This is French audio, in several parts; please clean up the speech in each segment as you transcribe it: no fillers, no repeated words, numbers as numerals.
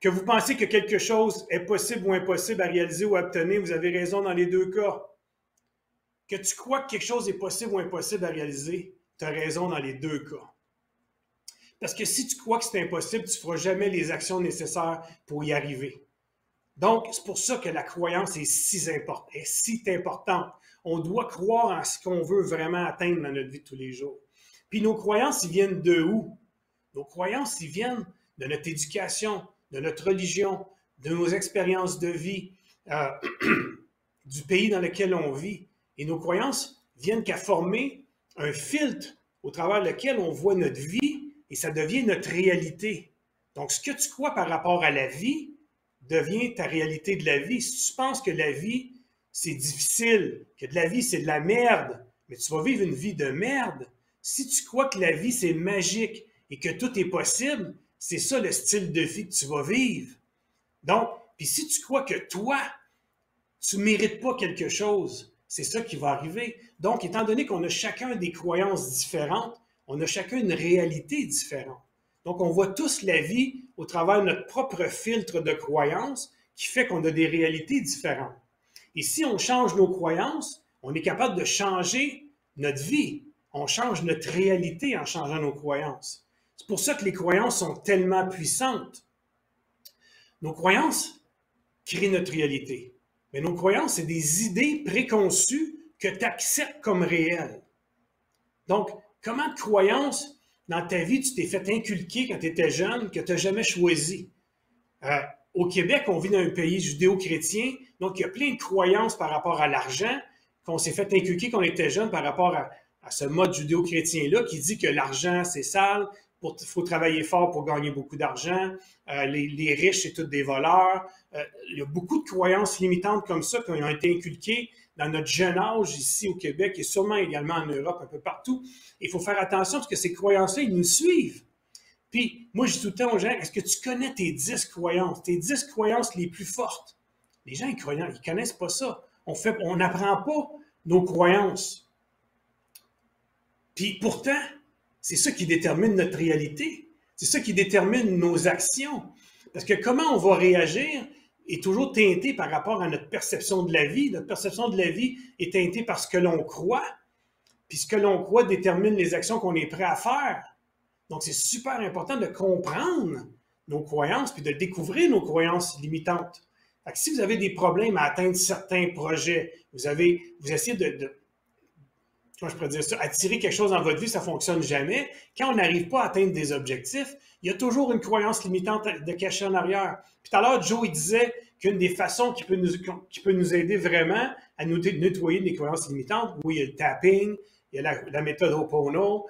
Que vous pensez que quelque chose est possible ou impossible à réaliser ou à obtenir, vous avez raison dans les deux cas. Que tu crois que quelque chose est possible ou impossible à réaliser, tu as raison dans les deux cas. Parce que si tu crois que c'est impossible, tu ne feras jamais les actions nécessaires pour y arriver. Donc, c'est pour ça que la croyance est si importante. On doit croire en ce qu'on veut vraiment atteindre dans notre vie de tous les jours. Puis nos croyances, ils viennent de où? Nos croyances, ils viennent de notre éducation, de notre religion, de nos expériences de vie, du pays dans lequel on vit. Et nos croyances viennent qu'à former un filtre au travers lequel on voit notre vie et ça devient notre réalité. Donc, ce que tu crois par rapport à la vie devient ta réalité de la vie. Si tu penses que la vie, c'est difficile, que de la vie, c'est de la merde, mais tu vas vivre une vie de merde. Si tu crois que la vie, c'est magique et que tout est possible, c'est ça le style de vie que tu vas vivre. Donc, puis si tu crois que toi, tu ne mérites pas quelque chose, c'est ça qui va arriver. Donc, étant donné qu'on a chacun des croyances différentes, on a chacun une réalité différente. Donc, on voit tous la vie au travers de notre propre filtre de croyances qui fait qu'on a des réalités différentes. Et si on change nos croyances, on est capable de changer notre vie. On change notre réalité en changeant nos croyances. C'est pour ça que les croyances sont tellement puissantes. Nos croyances créent notre réalité. Mais nos croyances, c'est des idées préconçues que tu acceptes comme réelles. Donc, comment de croyances dans ta vie tu t'es fait inculquer quand tu étais jeune que tu n'as jamais choisi? Au Québec, on vit dans un pays judéo-chrétien, donc il y a plein de croyances par rapport à l'argent qu'on s'est fait inculquer quand on était jeune par rapport à ce mode judéo-chrétien-là qui dit que l'argent, c'est sale, il faut travailler fort pour gagner beaucoup d'argent, les riches, c'est tous des voleurs. Il y a beaucoup de croyances limitantes comme ça qui ont été inculquées dans notre jeune âge ici au Québec et sûrement également en Europe, un peu partout. Il faut faire attention parce que ces croyances-là, ils nous suivent. Puis, moi, je dis tout le temps aux gens, est-ce que tu connais tes 10 croyances, tes 10 croyances les plus fortes? Les gens, ils ne connaissent pas ça. On n'apprend pas nos croyances. Puis pourtant, c'est ça qui détermine notre réalité. C'est ça qui détermine nos actions. Parce que comment on va réagir est toujours teinté par rapport à notre perception de la vie. Notre perception de la vie est teintée par ce que l'on croit. Puis ce que l'on croit détermine les actions qu'on est prêt à faire. Donc, c'est super important de comprendre nos croyances puis de découvrir nos croyances limitantes. Fait que si vous avez des problèmes à atteindre certains projets, vous essayez comment je pourrais dire ça, attirer quelque chose dans votre vie, ça ne fonctionne jamais. Quand on n'arrive pas à atteindre des objectifs, il y a toujours une croyance limitante de cacher en arrière. Puis tout à l'heure, Joe, il disait qu'une des façons qui peut nous aider vraiment à nous nettoyer des croyances limitantes, oui, il y a le tapping, il y a la méthode Ho'oponopono,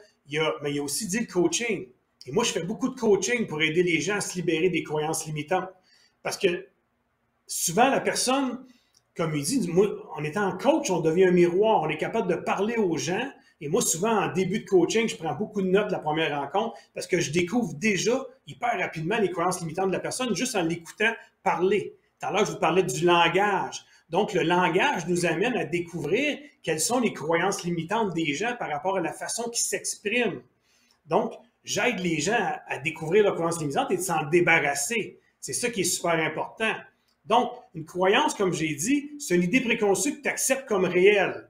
mais il y a aussi dit le coaching. Et moi, je fais beaucoup de coaching pour aider les gens à se libérer des croyances limitantes. Parce que souvent, la personne, comme il dit, moi, en étant coach, on devient un miroir. On est capable de parler aux gens. Et moi, souvent, en début de coaching, je prends beaucoup de notes la première rencontre parce que je découvre déjà hyper rapidement les croyances limitantes de la personne juste en l'écoutant parler. Tout à l'heure, je vous parlais du langage. Donc, le langage nous amène à découvrir quelles sont les croyances limitantes des gens par rapport à la façon qu'ils s'expriment. Donc, j'aide les gens à découvrir leurs croyances limitantes et de s'en débarrasser. C'est ça qui est super important. Donc, une croyance, comme j'ai dit, c'est une idée préconçue que tu acceptes comme réelle,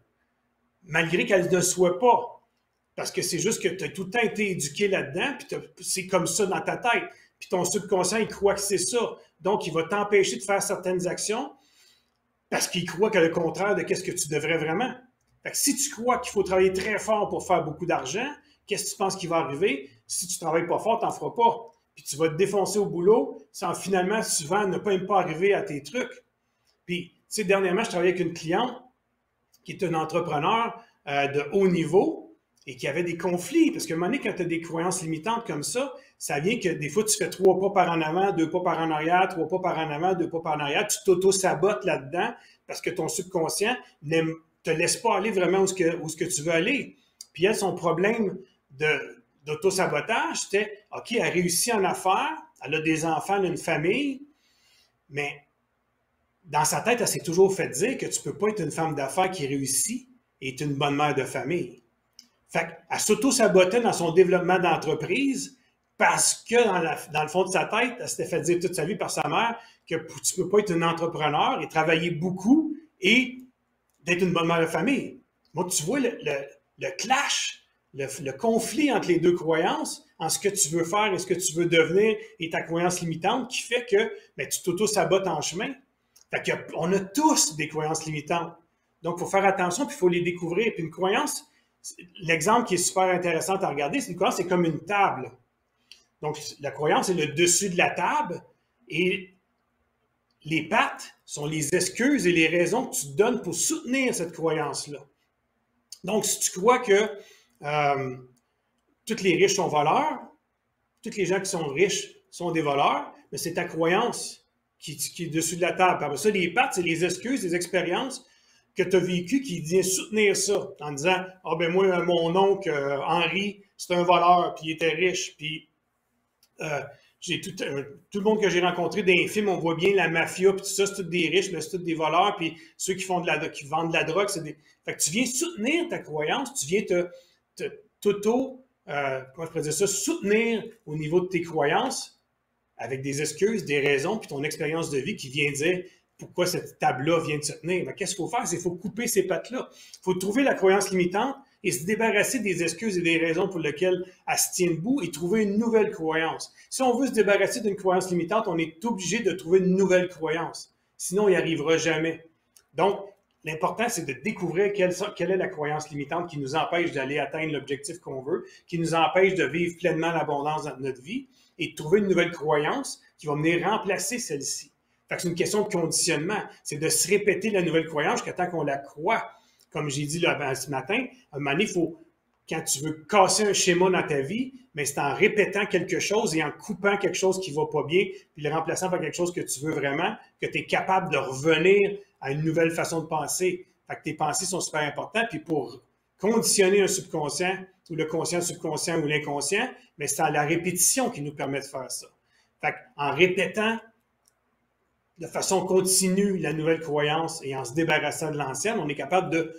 malgré qu'elle ne soit pas. Parce que c'est juste que tu as tout le temps été éduqué là-dedans, puis c'est comme ça dans ta tête. Puis ton subconscient, il croit que c'est ça. Donc, il va t'empêcher de faire certaines actions parce qu'il croit que le contraire de ce que tu devrais vraiment. Fait que si tu crois qu'il faut travailler très fort pour faire beaucoup d'argent, qu'est-ce que tu penses qui va arriver? Si tu ne travailles pas fort, tu n'en feras pas. Puis tu vas te défoncer au boulot sans finalement souvent ne même pas arriver à tes trucs. Puis, tu sais, dernièrement, je travaillais avec une cliente qui est un entrepreneur de haut niveau et qui avait des conflits. Parce qu'à un moment donné, quand tu as des croyances limitantes comme ça vient que des fois, tu fais 3 pas par en avant, 2 pas par en arrière, 3 pas par en avant, 2 pas par en arrière. Tu t'auto-sabotes là-dedans parce que ton subconscient ne te laisse pas aller vraiment où ce que tu veux aller. Puis elle, son problème d'auto-sabotage, c'était, OK, elle réussit en affaires, elle a des enfants, elle a une famille, mais dans sa tête, elle s'est toujours fait dire que tu ne peux pas être une femme d'affaires qui réussit et est une bonne mère de famille. Fait qu'elle s'auto-sabotait dans son développement d'entreprise parce que dans le fond de sa tête, elle s'était fait dire toute sa vie par sa mère que tu peux pas être un entrepreneur et travailler beaucoup et d'être une bonne mère de famille. Moi, tu vois le clash, le conflit entre les deux croyances, en ce que tu veux faire et ce que tu veux devenir et ta croyance limitante qui fait que ben, tu t'auto-sabotes en chemin. Fait qu'on a tous des croyances limitantes. Donc, il faut faire attention, puis il faut les découvrir. Puis une croyance, l'exemple qui est super intéressant à regarder, c'est une croyance, c'est comme une table. Donc, la croyance est le dessus de la table et les pattes sont les excuses et les raisons que tu te donnes pour soutenir cette croyance-là. Donc, si tu crois que tous les riches sont voleurs, tous les gens qui sont riches sont des voleurs, mais c'est ta croyance qui est dessus de la table. Après ça, les pattes, c'est les excuses, les expériences que tu as vécues qui viennent soutenir ça en disant « Ah ben moi, mon oncle Henri, c'est un voleur, puis il était riche, puis j'ai tout le monde que j'ai rencontré dans les films, on voit bien la mafia, puis tout ça, c'est tous des riches, mais c'est tous des voleurs, puis ceux qui vendent de la drogue, c'est des... Fait que tu viens soutenir ta croyance, tu viens comment je pourrais dire ça, soutenir au niveau de tes croyances avec des excuses, des raisons, puis ton expérience de vie qui vient dire pourquoi cette table-là vient de se tenir. Mais qu'est-ce qu'il faut faire? C'est qu'il faut couper ces pattes-là. Il faut trouver la croyance limitante et se débarrasser des excuses et des raisons pour lesquelles elle se tient debout et trouver une nouvelle croyance. Si on veut se débarrasser d'une croyance limitante, on est obligé de trouver une nouvelle croyance. Sinon, il n'y arrivera jamais. Donc, l'important, c'est de découvrir quelle est la croyance limitante qui nous empêche d'aller atteindre l'objectif qu'on veut, qui nous empêche de vivre pleinement l'abondance dans notre vie et de trouver une nouvelle croyance qui va venir remplacer celle-ci. Fait que c'est une question de conditionnement. C'est de se répéter la nouvelle croyance jusqu'à temps qu'on la croit. Comme j'ai dit là, ce matin, à un moment donné, quand tu veux casser un schéma dans ta vie, mais c'est en répétant quelque chose et en coupant quelque chose qui ne va pas bien, puis le remplaçant par quelque chose que tu veux vraiment, que tu es capable de revenir à une nouvelle façon de penser. Fait que tes pensées sont super importantes. Puis pour conditionner un subconscient, ou le conscient, le subconscient ou l'inconscient, mais c'est la répétition qui nous permet de faire ça. Fait en répétant de façon continue la nouvelle croyance et en se débarrassant de l'ancienne, on est capable de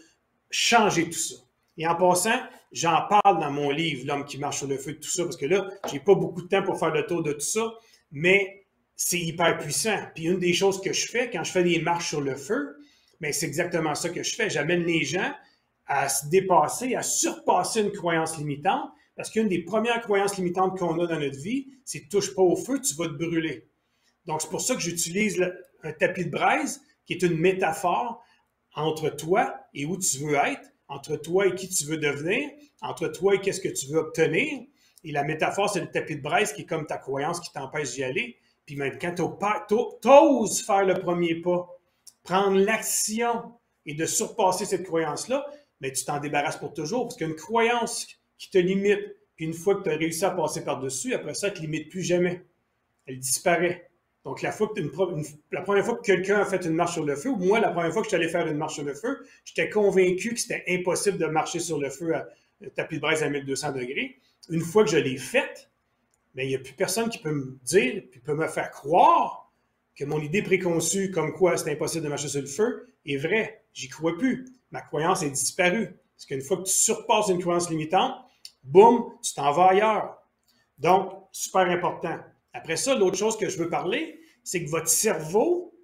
changer tout ça. Et en passant, j'en parle dans mon livre, L'homme qui marche sur le feu, de tout ça, parce que là, j'ai pas beaucoup de temps pour faire le tour de tout ça, mais c'est hyper puissant. Puis une des choses que je fais quand je fais des marches sur le feu, mais c'est exactement ça que je fais. J'amène les gens à se dépasser, à surpasser une croyance limitante, parce qu'une des premières croyances limitantes qu'on a dans notre vie, c'est « touche pas au feu, tu vas te brûler ». Donc, c'est pour ça que j'utilise un tapis de braise, qui est une métaphore entre toi et où tu veux être, entre toi et qui tu veux devenir, entre toi et qu'est-ce que tu veux obtenir. Et la métaphore, c'est le tapis de braise qui est comme ta croyance qui t'empêche d'y aller. Puis même quand tu oses faire le premier pas, prendre l'action et de surpasser cette croyance-là, mais tu t'en débarrasses pour toujours. Parce qu'une croyance qui te limite, puis une fois que tu as réussi à passer par-dessus, après ça, elle ne te limite plus jamais. Elle disparaît. Donc, la première fois que quelqu'un a fait une marche sur le feu, ou moi, la première fois que je suis allé faire une marche sur le feu, j'étais convaincu que c'était impossible de marcher sur le feu à tapis de braise à 1200 degrés. Une fois que je l'ai faite, mais il n'y a plus personne qui peut me dire, puis peut me faire croire que mon idée préconçue comme quoi c'est impossible de marcher sur le feu est vraie. J'y crois plus. Ma croyance est disparue. Parce qu'une fois que tu surpasses une croyance limitante, boum, tu t'en vas ailleurs. Donc, super important. Après ça, l'autre chose que je veux parler, c'est que votre cerveau,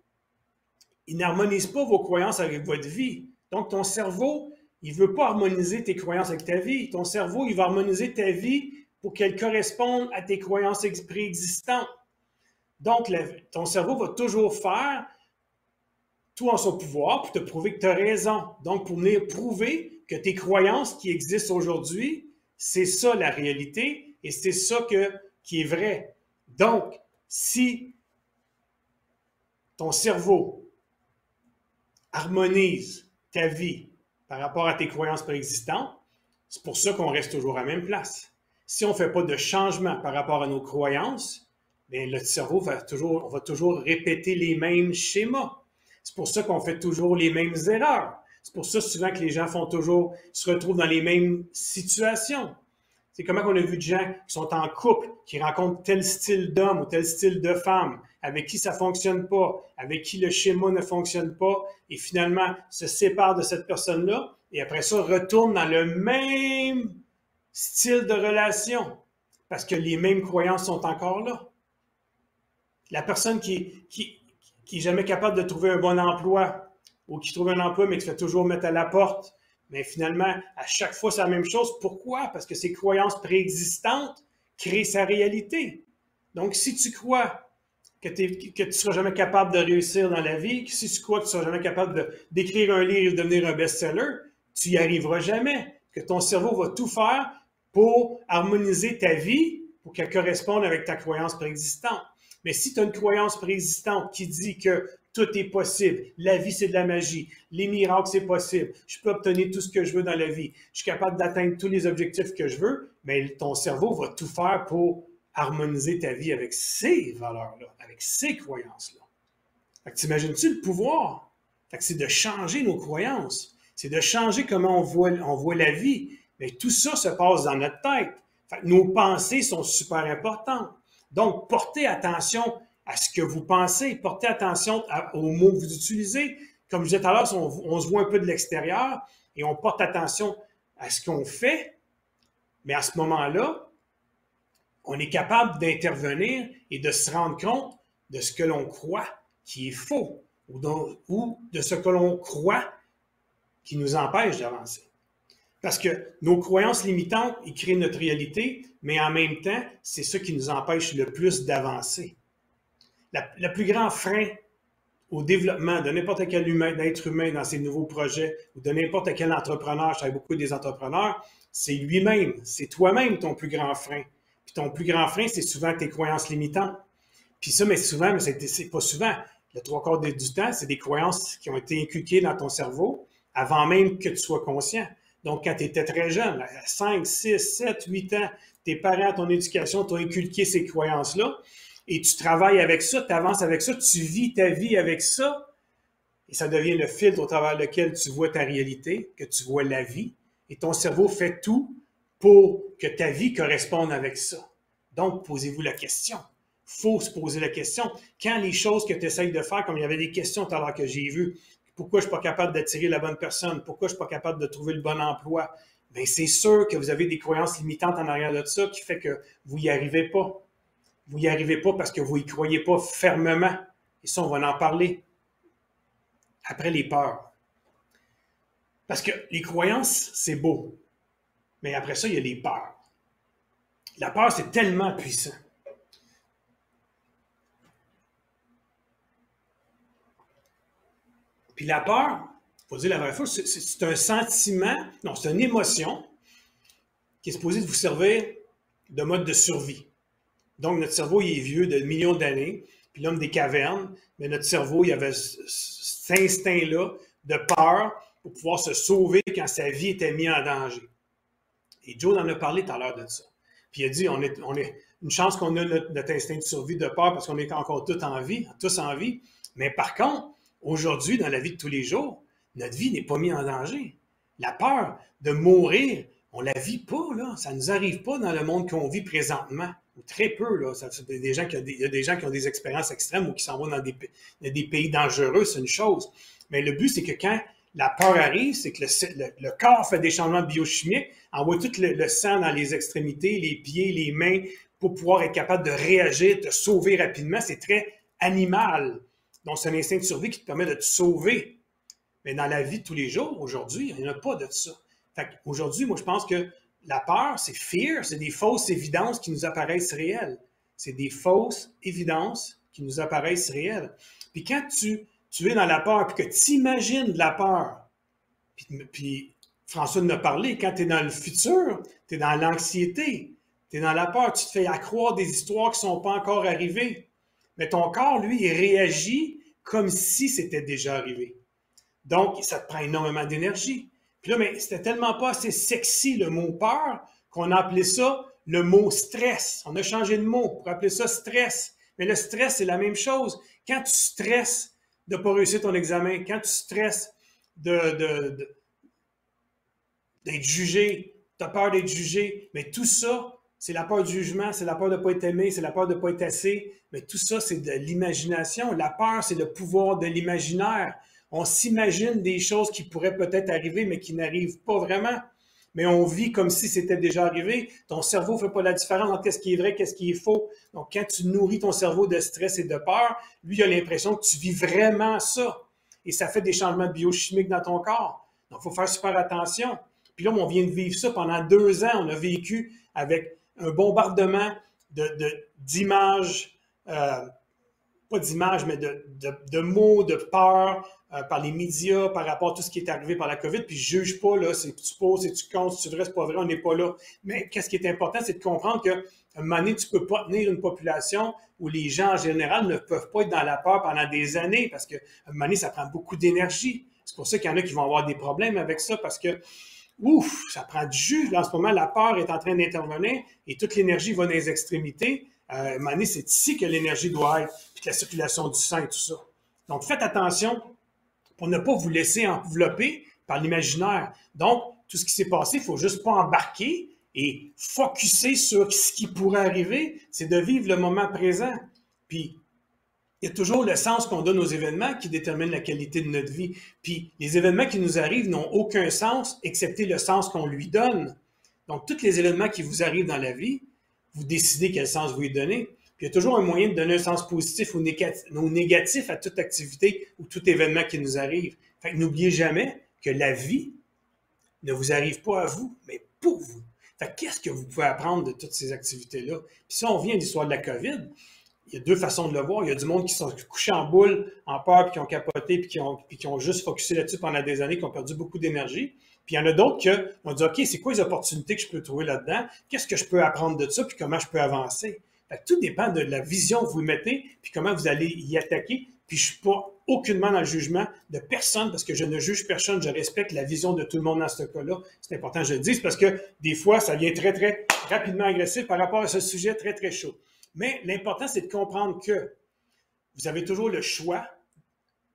il n'harmonise pas vos croyances avec votre vie. Donc, ton cerveau, il ne veut pas harmoniser tes croyances avec ta vie. Ton cerveau, il va harmoniser ta vie pour qu'elle corresponde à tes croyances préexistantes. Donc, ton cerveau va toujours faire tout en son pouvoir pour te prouver que tu as raison. Donc, pour venir prouver que tes croyances qui existent aujourd'hui, c'est ça la réalité et c'est ça qui est vrai. Donc, si ton cerveau harmonise ta vie par rapport à tes croyances préexistantes, c'est pour ça qu'on reste toujours à la même place. Si on ne fait pas de changement par rapport à nos croyances, bien, le cerveau va toujours répéter les mêmes schémas. C'est pour ça qu'on fait toujours les mêmes erreurs. C'est pour ça souvent que les gens se retrouvent dans les mêmes situations. C'est comment on a vu de gens qui sont en couple, qui rencontrent tel style d'homme ou tel style de femme, avec qui ça ne fonctionne pas, avec qui le schéma ne fonctionne pas, et finalement se séparent de cette personne-là, et après ça retournent dans le même style de relation. parce que les mêmes croyances sont encore là. La personne qui est jamais capable de trouver un bon emploi ou qui trouve un emploi mais qui se fait toujours mettre à la porte, mais finalement, à chaque fois, c'est la même chose. Pourquoi? Parce que ses croyances préexistantes créent sa réalité. Donc, si tu crois que tu ne seras jamais capable de réussir dans la vie, que si tu crois que tu ne seras jamais capable d'écrire un livre et de devenir un best-seller, tu n'y arriveras jamais. Que ton cerveau va tout faire pour harmoniser ta vie pour qu'elle corresponde avec ta croyance préexistante. Mais si tu as une croyance préexistante qui dit que tout est possible, la vie c'est de la magie, les miracles c'est possible, je peux obtenir tout ce que je veux dans la vie, je suis capable d'atteindre tous les objectifs que je veux, mais ton cerveau va tout faire pour harmoniser ta vie avec ces valeurs-là, avec ces croyances-là. Fait que t'imagines-tu le pouvoir? Fait que c'est de changer nos croyances, c'est de changer comment on voit la vie. Mais tout ça se passe dans notre tête. Fait que nos pensées sont super importantes. Donc, portez attention à ce que vous pensez, portez attention aux mots que vous utilisez. Comme je disais tout à l'heure, on se voit un peu de l'extérieur et on porte attention à ce qu'on fait, mais à ce moment-là, on est capable d'intervenir et de se rendre compte de ce que l'on croit qui est faux ou de ce que l'on croit qui nous empêche d'avancer. Parce que nos croyances limitantes, ils créent notre réalité, mais en même temps, c'est ça qui nous empêche le plus d'avancer. Le plus grand frein au développement de n'importe quel être humain dans ses nouveaux projets ou de n'importe quel entrepreneur, je travaille beaucoup des entrepreneurs, c'est lui-même, c'est toi-même ton plus grand frein. Puis ton plus grand frein, c'est souvent tes croyances limitantes. Puis ça, mais souvent, mais c'est pas souvent. Le 3/4 du temps, c'est des croyances qui ont été inculquées dans ton cerveau avant même que tu sois conscient. Donc, quand tu étais très jeune, à 5, 6, 7, 8 ans, tes parents, ton éducation t'ont inculqué ces croyances-là et tu travailles avec ça, tu avances avec ça, tu vis ta vie avec ça et ça devient le filtre au travers lequel tu vois ta réalité, que tu vois la vie et ton cerveau fait tout pour que ta vie corresponde avec ça. Donc, posez-vous la question. Il faut se poser la question. Quand les choses que tu essayes de faire, comme il y avait des questions tout à l'heure que j'ai vues, pourquoi je ne suis pas capable d'attirer la bonne personne? Pourquoi je ne suis pas capable de trouver le bon emploi? Bien, c'est sûr que vous avez des croyances limitantes en arrière de ça qui fait que vous n'y arrivez pas. Vous n'y arrivez pas parce que vous n'y croyez pas fermement. Et ça, on va en parler après les peurs. Parce que les croyances, c'est beau. Mais après ça, il y a les peurs. La peur, c'est tellement puissant. Puis la peur, il faut dire la vraie chose, c'est un sentiment, non, c'est une émotion qui est supposée vous servir de mode de survie. Donc, notre cerveau, il est vieux de millions d'années, puis l'homme des cavernes, mais notre cerveau, il avait cet instinct-là de peur pour pouvoir se sauver quand sa vie était mise en danger. Et Joe en a parlé tout à l'heure de ça. Puis il a dit, on est une chance qu'on a notre instinct de survie de peur parce qu'on est encore tous en vie. Mais par contre, aujourd'hui, dans la vie de tous les jours, notre vie n'est pas mise en danger. La peur de mourir, on ne la vit pas, là. Ça ne nous arrive pas dans le monde qu'on vit présentement. Ou très peu, là. Il y a des gens qui ont des expériences extrêmes ou qui s'en vont dans des pays dangereux, c'est une chose. Mais le but, c'est que quand la peur arrive, c'est que le corps fait des changements biochimiques, envoie tout le sang dans les extrémités, les pieds, les mains, pour pouvoir être capable de réagir, de sauver rapidement. C'est très animal. Donc, c'est un instinct de survie qui te permet de te sauver. Mais dans la vie de tous les jours, aujourd'hui, il n'y en a pas de ça. Fait qu'aujourd'hui, moi, je pense que la peur, c'est fear, c'est des fausses évidences qui nous apparaissent réelles. C'est des fausses évidences qui nous apparaissent réelles. Puis quand tu es dans la peur, puis que tu imagines de la peur, puis François nous a parlé, quand tu es dans le futur, tu es dans l'anxiété, tu es dans la peur, tu te fais accroire des histoires qui ne sont pas encore arrivées. Mais ton corps, lui, il réagit comme si c'était déjà arrivé. Donc, ça te prend énormément d'énergie. Puis là, mais c'était tellement pas assez sexy le mot peur qu'on a appelé ça le mot stress. On a changé de mot pour appeler ça stress. Mais le stress, c'est la même chose. Quand tu stresses de ne pas réussir ton examen, quand tu stresses d'être jugé, tu as peur d'être jugé, mais tout ça, c'est la peur du jugement, c'est la peur de ne pas être aimé, c'est la peur de ne pas être assez. Mais tout ça, c'est de l'imagination. La peur, c'est le pouvoir de l'imaginaire. On s'imagine des choses qui pourraient peut-être arriver, mais qui n'arrivent pas vraiment. mais on vit comme si c'était déjà arrivé. Ton cerveau ne fait pas la différence entre ce qui est vrai et ce qui est faux. Donc, quand tu nourris ton cerveau de stress et de peur, lui, il a l'impression que tu vis vraiment ça. Et ça fait des changements biochimiques dans ton corps. Donc, il faut faire super attention. Puis là, on vient de vivre ça pendant 2 ans. On a vécu avec un bombardement d'images, pas d'images, mais de mots, de peur par les médias par rapport à tout ce qui est arrivé par la COVID. Puis je ne juge pas, là, c'est tu poses, c'est tu comptes, c'est vrai, c'est pas vrai, on n'est pas là. Mais qu'est-ce qui est important, c'est de comprendre qu'à un moment donné, tu ne peux pas tenir une population où les gens en général ne peuvent pas être dans la peur pendant des années parce qu'à un moment donné, ça prend beaucoup d'énergie. C'est pour ça qu'il y en a qui vont avoir des problèmes avec ça parce que ouf, ça prend du jus. Là, en ce moment, la peur est en train d'intervenir et toute l'énergie va dans les extrémités. À un moment donné, c'est ici que l'énergie doit être, puis la circulation du sang et tout ça. Donc, faites attention pour ne pas vous laisser envelopper par l'imaginaire. Donc, tout ce qui s'est passé, il ne faut juste pas embarquer et focusser sur ce qui pourrait arriver, c'est de vivre le moment présent. Puis, il y a toujours le sens qu'on donne aux événements qui détermine la qualité de notre vie. Puis, les événements qui nous arrivent n'ont aucun sens, excepté le sens qu'on lui donne. Donc, tous les événements qui vous arrivent dans la vie, vous décidez quel sens vous lui donnez. Puis, il y a toujours un moyen de donner un sens positif ou négatif à toute activité ou tout événement qui nous arrive. Fait que n'oubliez jamais que la vie ne vous arrive pas à vous, mais pour vous. Fait que qu'est-ce que vous pouvez apprendre de toutes ces activités-là? Puis si on revient à l'histoire de la COVID, il y a 2 façons de le voir. Il y a du monde qui sont couchés en boule, en peur, puis qui ont capoté, puis qui ont juste focusé là-dessus pendant des années, qui ont perdu beaucoup d'énergie. Puis il y en a d'autres qui ont dit, OK, c'est quoi les opportunités que je peux trouver là-dedans? Qu'est-ce que je peux apprendre de ça, puis comment je peux avancer? Fait que tout dépend de la vision que vous mettez, puis comment vous allez y attaquer. Puis je ne suis pas aucunement dans le jugement de personne, parce que je ne juge personne, je respecte la vision de tout le monde dans ce cas-là. C'est important que je le dise, parce que des fois, ça vient très, très rapidement agressif par rapport à ce sujet très, très chaud. Mais l'important, c'est de comprendre que vous avez toujours le choix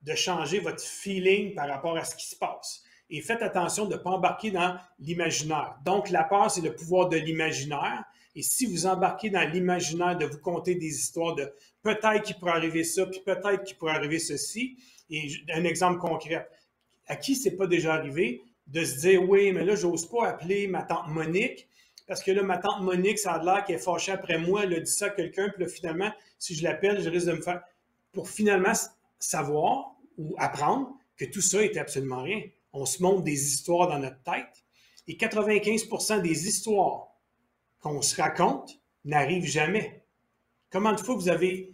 de changer votre feeling par rapport à ce qui se passe. Et faites attention de ne pas embarquer dans l'imaginaire. Donc, la peur, c'est le pouvoir de l'imaginaire. Et si vous embarquez dans l'imaginaire de vous conter des histoires de peut-être qu'il pourrait arriver ça, puis peut-être qu'il pourrait arriver ceci, et un exemple concret, à qui c'est pas déjà arrivé de se dire, oui, mais là, j'ose pas appeler ma tante Monique, parce que là, ma tante Monique, ça a l'air qu'elle est fâchée après moi, elle a dit ça à quelqu'un, puis là, finalement, si je l'appelle, je risque de me faire... Pour finalement savoir ou apprendre que tout ça était absolument rien. On se montre des histoires dans notre tête, et 95% des histoires qu'on se raconte n'arrivent jamais. Combien de fois vous avez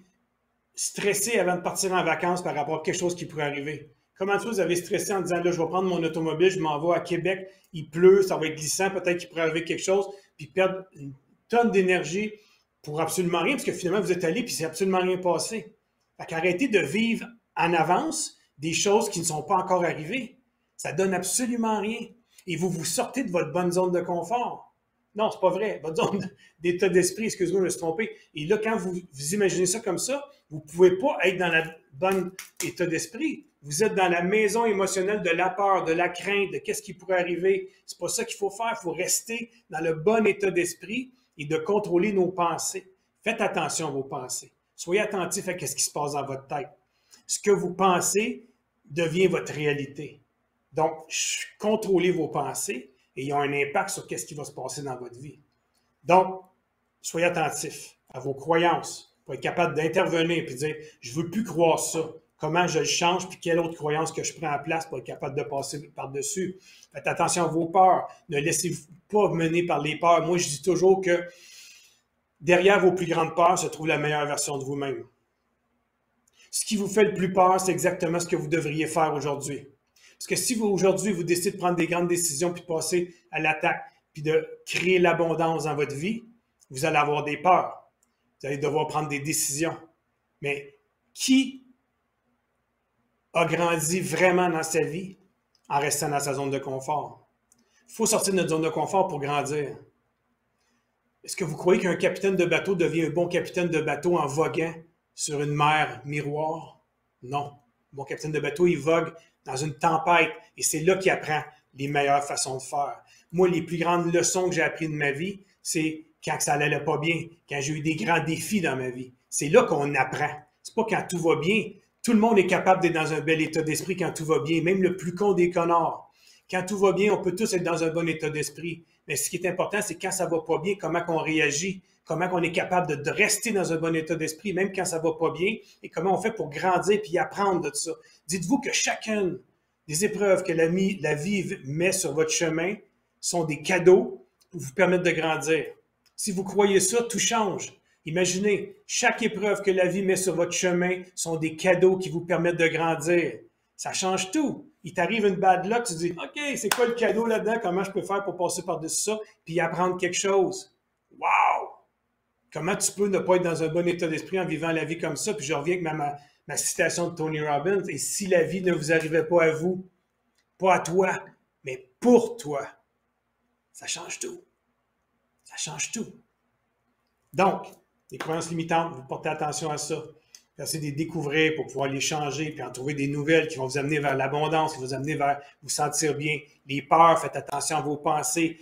stressé avant de partir en vacances par rapport à quelque chose qui pourrait arriver? Combien de fois vous avez stressé en disant, là, je vais prendre mon automobile, je m'en vais à Québec, il pleut, ça va être glissant, peut-être qu'il pourrait arriver quelque chose, puis perdre une tonne d'énergie pour absolument rien, parce que finalement, vous êtes allé, puis c'est absolument rien passé. Fait qu'arrêtez de vivre en avance des choses qui ne sont pas encore arrivées. Ça donne absolument rien. Et vous vous sortez de votre bonne zone de confort. Non, c'est pas vrai. Votre zone d'état d'esprit, excusez-moi, je me suis trompé. Et là, quand vous imaginez ça comme ça, vous ne pouvez pas être dans le bon état d'esprit. Vous êtes dans la maison émotionnelle de la peur, de la crainte, de qu'est-ce qui pourrait arriver. C'est pas ça qu'il faut faire. Il faut rester dans le bon état d'esprit et de contrôler nos pensées. Faites attention à vos pensées. Soyez attentifs à ce qui se passe dans votre tête. Ce que vous pensez devient votre réalité. Donc, contrôlez vos pensées et ils ont un impact sur ce qui va se passer dans votre vie. Donc, soyez attentifs à vos croyances pour être capable d'intervenir et de dire « je ne veux plus croire ça ». Comment je le change, puis quelle autre croyance que je prends en place pour être capable de passer par-dessus. Faites attention à vos peurs. Ne laissez-vous pas mener par les peurs. Moi, je dis toujours que derrière vos plus grandes peurs se trouve la meilleure version de vous-même. Ce qui vous fait le plus peur, c'est exactement ce que vous devriez faire aujourd'hui. Parce que si aujourd'hui, vous décidez de prendre des grandes décisions puis de passer à l'attaque, puis de créer l'abondance dans votre vie, vous allez avoir des peurs. Vous allez devoir prendre des décisions. Mais qui a grandi vraiment dans sa vie en restant dans sa zone de confort? Il faut sortir de notre zone de confort pour grandir. Est-ce que vous croyez qu'un capitaine de bateau devient un bon capitaine de bateau en voguant sur une mer miroir? Non. Un bon capitaine de bateau, il vogue dans une tempête et c'est là qu'il apprend les meilleures façons de faire. Moi, les plus grandes leçons que j'ai apprises de ma vie, c'est quand ça n'allait pas bien, quand j'ai eu des grands défis dans ma vie. C'est là qu'on apprend. C'est pas quand tout va bien. Tout le monde est capable d'être dans un bel état d'esprit quand tout va bien, même le plus con des connards. Quand tout va bien, on peut tous être dans un bon état d'esprit. Mais ce qui est important, c'est quand ça va pas bien, comment on réagit, comment on est capable de rester dans un bon état d'esprit, même quand ça va pas bien, et comment on fait pour grandir puis apprendre de ça. Dites-vous que chacune des épreuves que la vie met sur votre chemin sont des cadeaux pour vous permettre de grandir. Si vous croyez ça, tout change. Imaginez, chaque épreuve que la vie met sur votre chemin sont des cadeaux qui vous permettent de grandir. Ça change tout. Il t'arrive une bad luck, tu te dis, OK, c'est quoi le cadeau là-dedans? Comment je peux faire pour passer par-dessus ça? Puis apprendre quelque chose. Wow! Comment tu peux ne pas être dans un bon état d'esprit en vivant la vie comme ça? Puis je reviens avec ma citation de Tony Robbins. Et si la vie ne vous arrivait pas à vous, pas à toi, mais pour toi, ça change tout. Ça change tout. Donc, les croyances limitantes, vous portez attention à ça. Essayez de les découvrir pour pouvoir les changer, puis en trouver des nouvelles qui vont vous amener vers l'abondance, qui vont vous amener vers vous sentir bien. Les peurs, faites attention à vos pensées.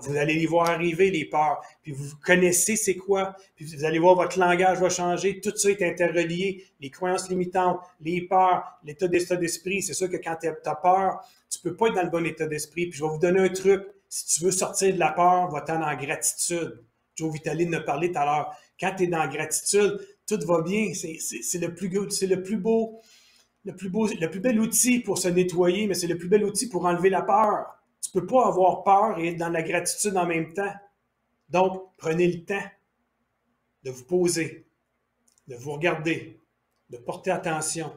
Vous allez les voir arriver, les peurs. Puis vous connaissez c'est quoi. Puis vous allez voir votre langage va changer. Tout ça est interrelié. Les croyances limitantes, les peurs, l'état d'esprit. C'est sûr que quand tu as peur, tu peux pas être dans le bon état d'esprit. Puis je vais vous donner un truc. Si tu veux sortir de la peur, va-t'en dans la gratitude. Joe Vitale en a parlé tout à l'heure. Quand tu es dans la gratitude, tout va bien. C'est le plus bel outil pour se nettoyer, mais c'est le plus bel outil pour enlever la peur. Tu ne peux pas avoir peur et être dans la gratitude en même temps. Donc, prenez le temps de vous poser, de vous regarder, de porter attention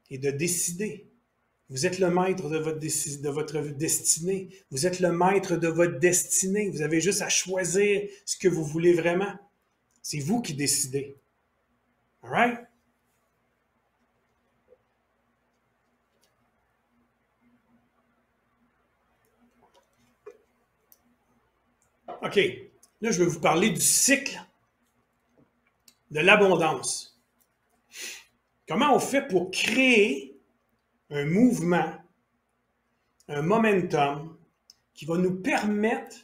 et de décider. Vous êtes le maître de votre destinée. Vous êtes le maître de votre destinée. Vous avez juste à choisir ce que vous voulez vraiment. C'est vous qui décidez. All right? OK. Là, je vais vous parler du cycle de l'abondance. Comment on fait pour créer un mouvement, un momentum qui va nous permettre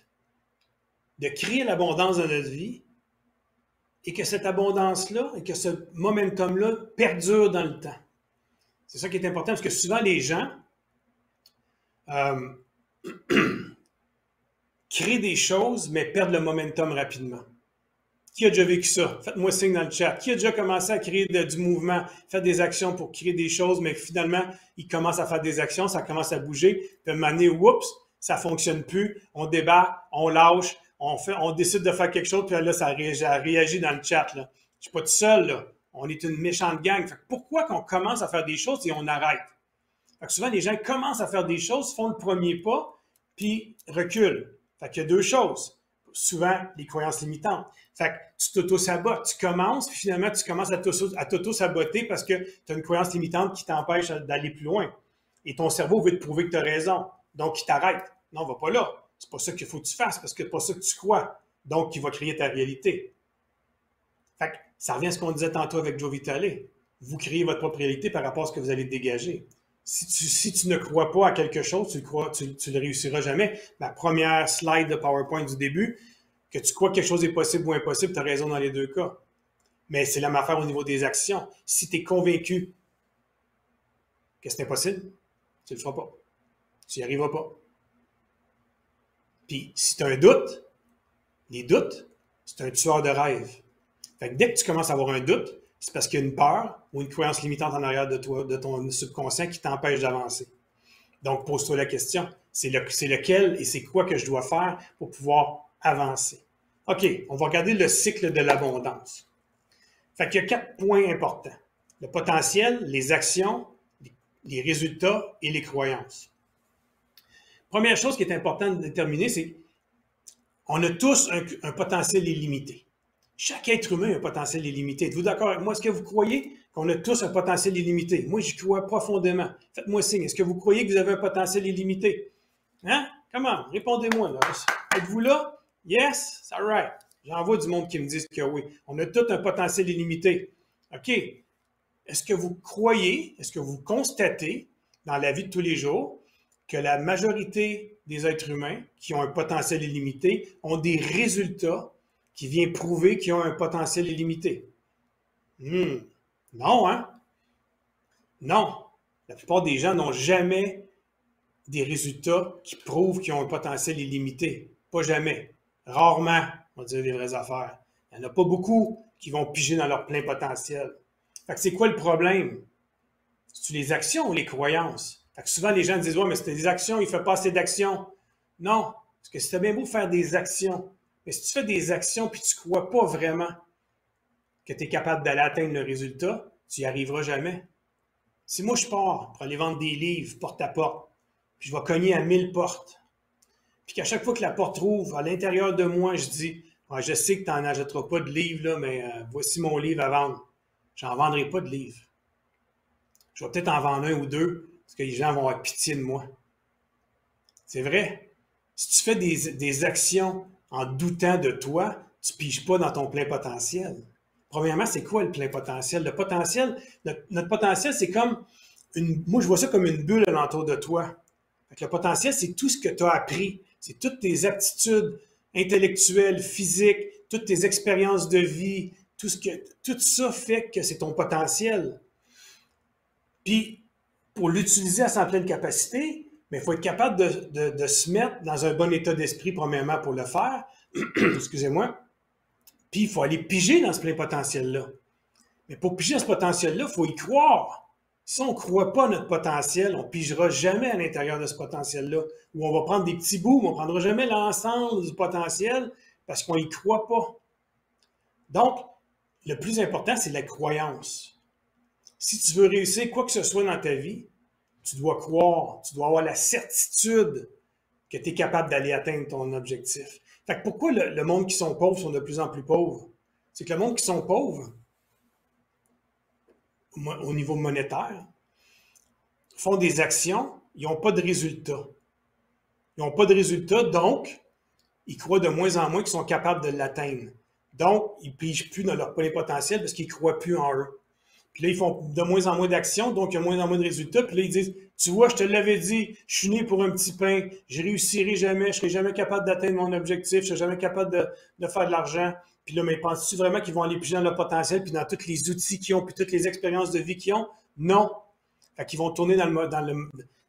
de créer l'abondance dans notre vie et que cette abondance-là et que ce momentum-là perdure dans le temps. C'est ça qui est important parce que souvent les gens créent des choses mais perdent le momentum rapidement. Qui a déjà vécu ça? Faites-moi signe dans le chat. Qui a déjà commencé à créer du mouvement, faire des actions pour créer des choses, mais finalement, il commence à faire des actions, ça commence à bouger, puis à un moment donné, oups, ça fonctionne plus, on débat, on lâche, on décide de faire quelque chose, puis là, ça réagit dans le chat. Là. Je suis pas tout seul, là. On est une méchante gang. Fait que pourquoi qu'on commence à faire des choses et on arrête? Fait que souvent, les gens commencent à faire des choses, font le premier pas, puis reculent. Fait qu'il y a deux choses. Souvent, les croyances limitantes. Fait que tu t'auto-sabotes. Tu commences, puis finalement, tu commences à t'auto-saboter parce que tu as une croyance limitante qui t'empêche d'aller plus loin. Et ton cerveau veut te prouver que tu as raison. Donc, il t'arrête. Non, va pas là. C'est pas ça qu'il faut que tu fasses parce que c'est pas ça que tu crois. Donc, il va créer ta réalité. Fait que ça revient à ce qu'on disait tantôt avec Joe Vitale. Vous créez votre propre réalité par rapport à ce que vous allez dégager. Si tu ne crois pas à quelque chose, tu ne le réussiras jamais. Ma première slide de PowerPoint du début, que tu crois que quelque chose est possible ou impossible, tu as raison dans les deux cas. Mais c'est la même affaire au niveau des actions. Si tu es convaincu que c'est impossible, tu ne le feras pas. Tu n'y arriveras pas. Puis, si tu as un doute, les doutes, c'est un tueur de rêve. Fait que dès que tu commences à avoir un doute, c'est parce qu'il y a une peur ou une croyance limitante en arrière de toi, de ton subconscient qui t'empêche d'avancer. Donc, pose-toi la question. C'est lequel et c'est quoi que je dois faire pour pouvoir avancer? OK, on va regarder le cycle de l'abondance. Fait qu'il y a 4 points importants. Le potentiel, les actions, les résultats et les croyances. Première chose qui est importante de déterminer, c'est qu'on a tous un potentiel illimité. Chaque être humain a un potentiel illimité. Êtes-vous d'accord avec moi? Est-ce que vous croyez qu'on a tous un potentiel illimité? Moi, j'y crois profondément. Faites-moi signe. Est-ce que vous croyez que vous avez un potentiel illimité? Hein? Comment? Répondez-moi. Là. Êtes-vous là? Yes? All right. J'en vois du monde qui me disent que oui. On a tous un potentiel illimité. OK. Est-ce que vous croyez, est-ce que vous constatez dans la vie de tous les jours que la majorité des êtres humains qui ont un potentiel illimité ont des résultats qui viennent prouver qu'ils ont un potentiel illimité? Non, hein? Non. La plupart des gens n'ont jamais des résultats qui prouvent qu'ils ont un potentiel illimité. Pas jamais. Rarement, on va dire des vraies affaires. Il n'y en a pas beaucoup qui vont piger dans leur plein potentiel. Fait que c'est quoi le problème? C'est les actions ou les croyances? Fait que souvent, les gens disent, ouais, mais c'est des actions, il ne fait pas assez d'actions. Non, parce que c'est bien beau faire des actions, mais si tu fais des actions puis tu ne crois pas vraiment que tu es capable d'aller atteindre le résultat, tu n'y arriveras jamais. Si moi, je pars pour aller vendre des livres porte à porte, puis je vais cogner à 1000 portes, puis qu'à chaque fois que la porte rouvre, à l'intérieur de moi, je dis, ouais, je sais que tu n'en achèteras pas de livres, là, mais voici mon livre à vendre. J'en vendrai pas de livres. Je vais peut-être en vendre un ou deux, parce que les gens vont avoir pitié de moi. C'est vrai. Si tu fais des actions en doutant de toi, tu ne piges pas dans ton plein potentiel. Premièrement, c'est quoi le plein potentiel? Le potentiel, notre potentiel, c'est comme moi, je vois ça comme une bulle alentour de toi. Fait que le potentiel, c'est tout ce que tu as appris. C'est toutes tes aptitudes intellectuelles, physiques, toutes tes expériences de vie, tout ça fait que c'est ton potentiel. Puis, pour l'utiliser à sa pleine capacité, mais il faut être capable de se mettre dans un bon état d'esprit, premièrement, pour le faire. Excusez-moi. Puis, il faut aller piger dans ce plein potentiel-là. Mais pour piger dans ce potentiel-là, il faut y croire. Si on ne croit pas à notre potentiel, on ne pigera jamais à l'intérieur de ce potentiel-là. Ou on va prendre des petits bouts, mais on ne prendra jamais l'ensemble du potentiel parce qu'on n'y croit pas. Donc, le plus important, c'est la croyance. Si tu veux réussir quoi que ce soit dans ta vie, tu dois croire, tu dois avoir la certitude que tu es capable d'aller atteindre ton objectif. Fait que pourquoi le monde qui sont pauvres sont de plus en plus pauvres? C'est que le monde qui sont pauvres, au niveau monétaire, font des actions, ils n'ont pas de résultats. Ils n'ont pas de résultats, donc ils croient de moins en moins qu'ils sont capables de l'atteindre. Donc, ils ne pigent plus dans leur plein potentiel parce qu'ils ne croient plus en eux. Puis là, ils font de moins en moins d'actions, donc il y a moins en moins de résultats. Puis là, ils disent, tu vois, je te l'avais dit, je suis né pour un petit pain, je réussirai jamais, je ne serai jamais capable d'atteindre mon objectif, je ne serai jamais capable de faire de l'argent. Puis là, mais penses-tu vraiment qu'ils vont aller piger dans leur potentiel, puis dans tous les outils qu'ils ont, puis toutes les expériences de vie qu'ils ont? Non. Fait qu'ils vont tourner dans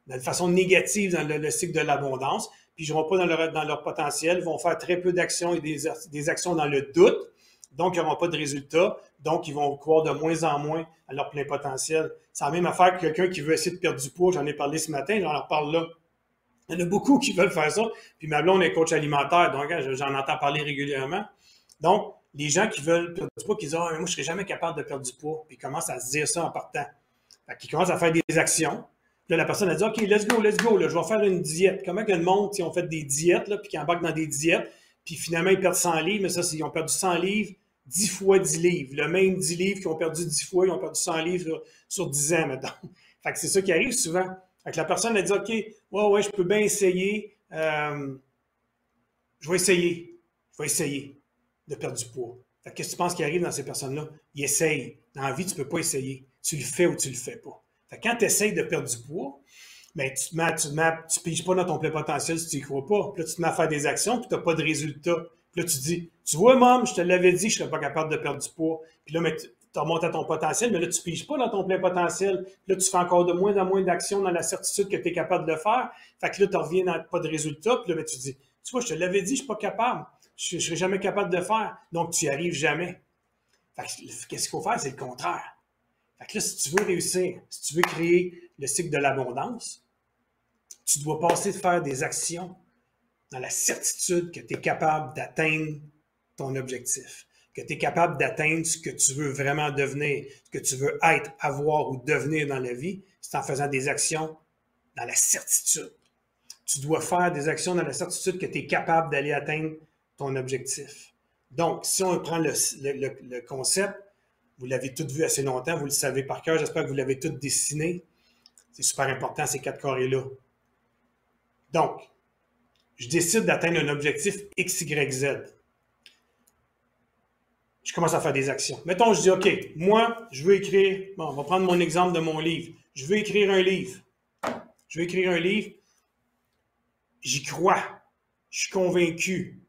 la façon négative dans le cycle de l'abondance, puis ils ne vont pas dans leur potentiel, ils vont faire très peu d'actions et des actions dans le doute, donc ils n'auront pas de résultats, donc ils vont croire de moins en moins à leur plein potentiel. C'est la même affaire que quelqu'un qui veut essayer de perdre du poids, j'en ai parlé ce matin, j'en reparle là. Il y en a beaucoup qui veulent faire ça, puis ma blonde est coach alimentaire, donc j'en entends parler régulièrement. Donc, les gens qui veulent perdre du poids, qui disent « Ah, moi, je ne serai jamais capable de perdre du poids », puis ils commencent à se dire ça en partant. Fait qu'ils commencent à faire des actions. Puis là, la personne a dit, OK, let's go, là, je vais faire une diète. Comment que le monde, ils ont fait des diètes, là, puis qui embarquent dans des diètes, puis finalement, ils perdent 100 livres, mais ça, ils ont perdu 100 livres, 10 fois 10 livres. Le même 10 livres qu'ils ont perdu 10 fois, ils ont perdu 100 livres sur 10 ans, maintenant. Fait que c'est ça qui arrive souvent. Fait que la personne a dit, OK, ouais, je peux bien essayer. Je vais essayer de perdre du poids. Fait que qu'est-ce que tu penses qui arrive dans ces personnes-là? Ils essayent. Dans la vie, tu ne peux pas essayer. Tu le fais ou tu le fais pas. Fait que quand tu essayes de perdre du poids, ben, tu ne piges pas dans ton plein potentiel si tu n'y crois pas. Puis là, tu te mets à faire des actions, puis tu n'as pas de résultat. Puis là, tu dis, tu vois, maman, je te l'avais dit, je ne serais pas capable de perdre du poids. Puis là, tu remontes à ton potentiel, mais là, tu ne piges pas dans ton plein potentiel. Puis là, tu fais encore de moins en moins d'actions dans la certitude que tu es capable de le faire. Fait que là, tu reviens dans pas de résultat. Puis là, ben, tu dis, tu vois, je te l'avais dit, je ne suis pas capable. Je ne serai jamais capable de le faire. Donc, tu n'y arrives jamais. Fait que, qu'est-ce qu'il faut faire? C'est le contraire. Fait que là, si tu veux réussir, si tu veux créer le cycle de l'abondance, tu dois passer de faire des actions dans la certitude que tu es capable d'atteindre ton objectif, que tu es capable d'atteindre ce que tu veux vraiment devenir, ce que tu veux être, avoir ou devenir dans la vie, c'est en faisant des actions dans la certitude. Tu dois faire des actions dans la certitude que tu es capable d'aller atteindre ton objectif. Donc, si on prend le concept, vous l'avez tout vu assez longtemps, vous le savez par cœur, j'espère que vous l'avez tout dessiné. C'est super important, ces 4 carrés-là. Donc, je décide d'atteindre un objectif X, Y, Z. Je commence à faire des actions. Mettons, je dis, OK, moi, je veux écrire, bon, on va prendre mon exemple de mon livre. Je veux écrire un livre. J'y crois. Je suis convaincu.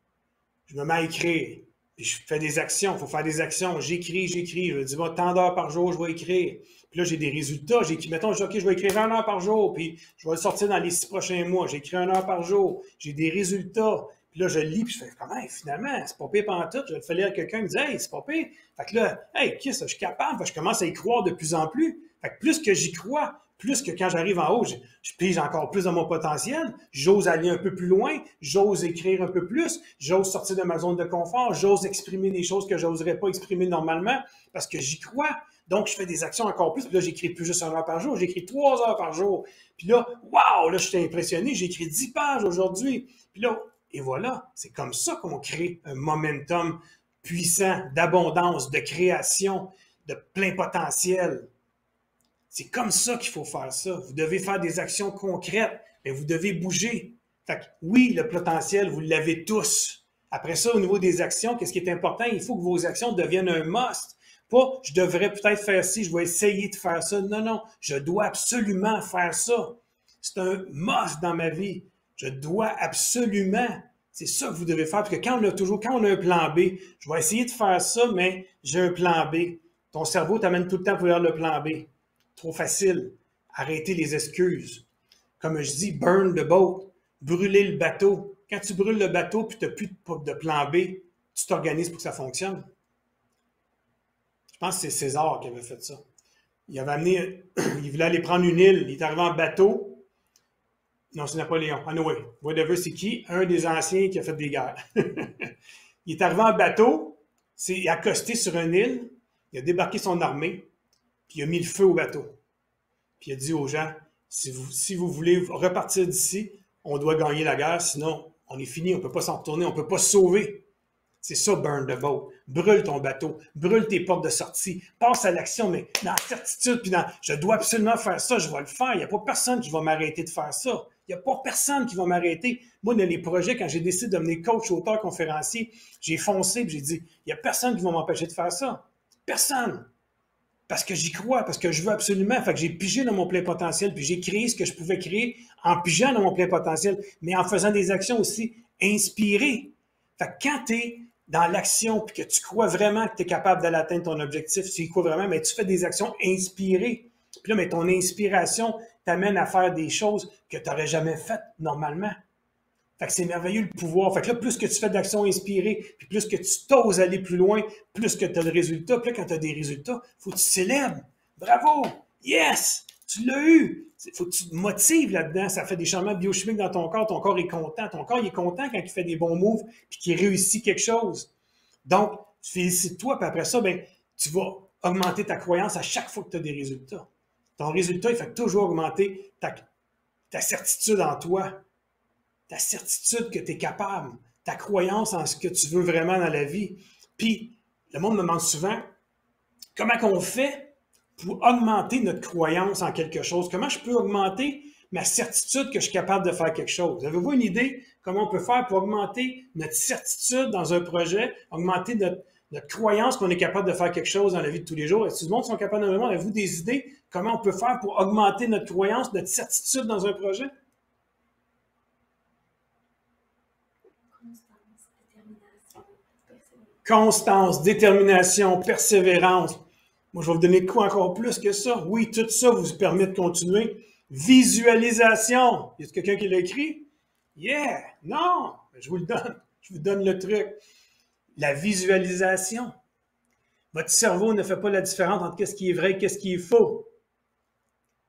Je me mets à écrire. Puis je fais des actions, il faut faire des actions. J'écris. Je dis, bon, tant d'heures par jour, je vais écrire. Puis là, j'ai des résultats. J'écris, mettons, je dis, OK, je vais écrire 1 heure par jour, puis je vais le sortir dans les 6 prochains mois. J'écris 1 heure par jour. J'ai des résultats. Puis là, je lis, puis je fais, comment, finalement, c'est pas pire pantoute. Je le fais lire à quelqu'un, il me dit, hey, c'est pas pire. Fait que là, hey, qu'est-ce que je suis capable? Fait que je commence à y croire de plus en plus. Fait que plus que j'y crois, plus que quand j'arrive en haut, je pige encore plus dans mon potentiel, j'ose aller un peu plus loin, j'ose écrire un peu plus, j'ose sortir de ma zone de confort, j'ose exprimer des choses que je n'oserais pas exprimer normalement parce que j'y crois. Donc, je fais des actions encore plus. Puis là, j'écris plus juste 1 heure par jour, j'écris 3 heures par jour. Puis là, waouh, là, je suis impressionné, j'ai écrit 10 pages aujourd'hui. Puis là, et voilà, c'est comme ça qu'on crée un momentum puissant d'abondance, de création, de plein potentiel. C'est comme ça qu'il faut faire ça. Vous devez faire des actions concrètes, mais vous devez bouger. Fait que oui, le potentiel, vous l'avez tous. Après ça, au niveau des actions, qu'est-ce qui est important? Il faut que vos actions deviennent un must. Pas, je devrais peut-être faire ci, je vais essayer de faire ça. Non, non, je dois absolument faire ça. C'est un must dans ma vie. Je dois absolument. C'est ça que vous devez faire. Parce que quand on a un plan B, je vais essayer de faire ça, mais j'ai un plan B. Ton cerveau t'amène tout le temps pour faire le plan B. Trop facile. Arrêtez les excuses. Comme je dis, burn the boat. Brûler le bateau. Quand tu brûles le bateau et tu n'as plus de plan B, tu t'organises pour que ça fonctionne. Je pense que c'est César qui avait fait ça. Il avait amené, il voulait aller prendre une île. Il est arrivé en bateau. Non, c'est Napoléon. Anyway, whatever, c'est qui? Un des anciens qui a fait des guerres. Il est arrivé en bateau. Il a accosté sur une île. Il a débarqué son armée. Puis il a mis le feu au bateau. Puis il a dit aux gens, si vous voulez repartir d'ici, on doit gagner la guerre, sinon on est fini, on ne peut pas s'en retourner, on ne peut pas se sauver. C'est ça, burn the boat. Brûle ton bateau, brûle tes portes de sortie, passe à l'action, mais dans la certitude, puis dans je dois absolument faire ça, je vais le faire. Il n'y a pas personne qui va m'arrêter de faire ça. Il n'y a pas personne qui va m'arrêter. Moi, dans les projets, quand j'ai décidé de devenir coach, auteur, conférencier, j'ai foncé et j'ai dit, il n'y a personne qui va m'empêcher de faire ça. Personne. Parce que j'y crois, parce que je veux absolument. Fait que j'ai pigé dans mon plein potentiel, puis j'ai créé ce que je pouvais créer en pigeant dans mon plein potentiel, mais en faisant des actions aussi inspirées. Fait que quand tu es dans l'action, puis que tu crois vraiment que tu es capable d'aller atteindre ton objectif, tu y crois vraiment, mais tu fais des actions inspirées. Puis là, mais ton inspiration t'amène à faire des choses que tu n'aurais jamais faites normalement. Fait que c'est merveilleux le pouvoir. Fait que là, plus que tu fais d'actions inspirées, puis plus que tu t'oses aller plus loin, plus que tu as de résultats. Puis là, quand tu as des résultats, il faut que tu célèbres. Bravo! Yes! Tu l'as eu! Il faut que tu te motives là-dedans. Ça fait des changements biochimiques dans ton corps est content. Ton corps il est content quand il fait des bons moves puis qu'il réussit quelque chose. Donc, tu félicites-toi, puis après ça, ben, tu vas augmenter ta croyance à chaque fois que tu as des résultats. Ton résultat, il fait toujours augmenter ta certitude en toi. Ta certitude que tu es capable, ta croyance en ce que tu veux vraiment dans la vie. Puis, le monde me demande souvent, comment on fait pour augmenter notre croyance en quelque chose? Comment je peux augmenter ma certitude que je suis capable de faire quelque chose? Avez-vous une idée comment on peut faire pour augmenter notre certitude dans un projet, augmenter notre croyance qu'on est capable de faire quelque chose dans la vie de tous les jours? Est-ce que tout le monde sont capables de me demander, avez-vous des idées comment on peut faire pour augmenter notre croyance, notre certitude dans un projet? Constance, détermination, persévérance. Moi, je vais vous donner quoi encore plus que ça? Oui, tout ça vous permet de continuer. Visualisation. Y a quelqu'un qui l'a écrit? Yeah! Non! Je vous le donne. Je vous donne le truc. La visualisation. Votre cerveau ne fait pas la différence entre qu'est-ce qui est vrai et qu'est-ce qui est faux.